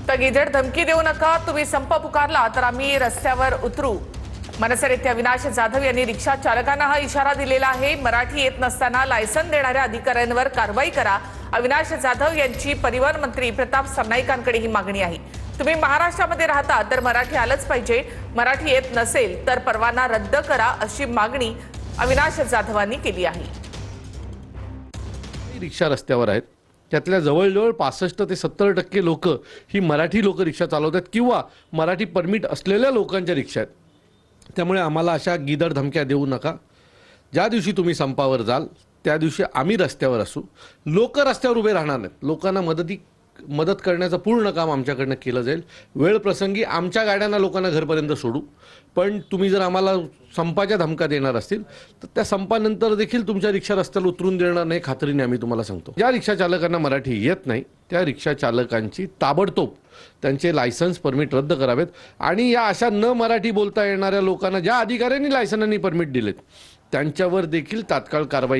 तर गिधड धमकी देऊ नका, तुम्ही संप पुकारला तर आम्ही रस्त्यावर उतरू. मनसे नेते अविनाश जाधव यांनी रिक्षा चालकांना हा इशारा दिलेला आहे. मराठी येत नसताना लायसन देणाऱ्या अधिकाऱ्यांवर कारवाई करा. अविनाश जाधव यांची परिवहन मंत्री प्रताप सरनाईकांकडे ही मागणी आहे. तुम्ही महाराष्ट्रामध्ये राहता तर मराठी आलंच पाहिजे. मराठी येत नसेल तर परवाना रद्द करा, अशी मागणी अविनाश जाधवांनी केली आहे. रिक्षा रस्त्यावर आहेत, त्यातल्या जवळजवळ 65 ते 70% लोक ही मराठी लोक रिक्षा चालवतात किंवा मराठी परमिट असलेल्या लोकांच्या रिक्षा आहेत. त्यामुळे आम्हाला अशा गिदड धमक्या देऊ नका. ज्या दिवशी तुम्ही संपावर जाल त्या दिवशी आम्ही रस्त्यावर असू. लोक रस्त्यावर उभे राहणार नाहीत. लोकांना मदत करण्याचं पूर्ण काम आमच्याकडनं केलं जाईल. वेळ प्रसंगी आमच्या गाड्यांना लोकांना घरपर्यंत सोडू. पण तुम्ही जर आम्हाला संपाच्या धमका देणार असतील तर त्या संपानंतर देखील तुमच्या रिक्षा रस्त्याला उतरून देणार नाही, खात्रीने आम्ही तुम्हाला सांगतो. ज्या रिक्षा चालकांना मराठी येत नाही त्या रिक्षा चालकांची ताबडतोब त्यांचे लायसन्स परमिट रद्द करावेत. आणि या अशा न मराठी बोलता येणाऱ्या लोकांना ज्या अधिकाऱ्यांनी लायसन्स आणि परमिट दिलेत त्यांच्यावर देखील तात्काळ कारवाई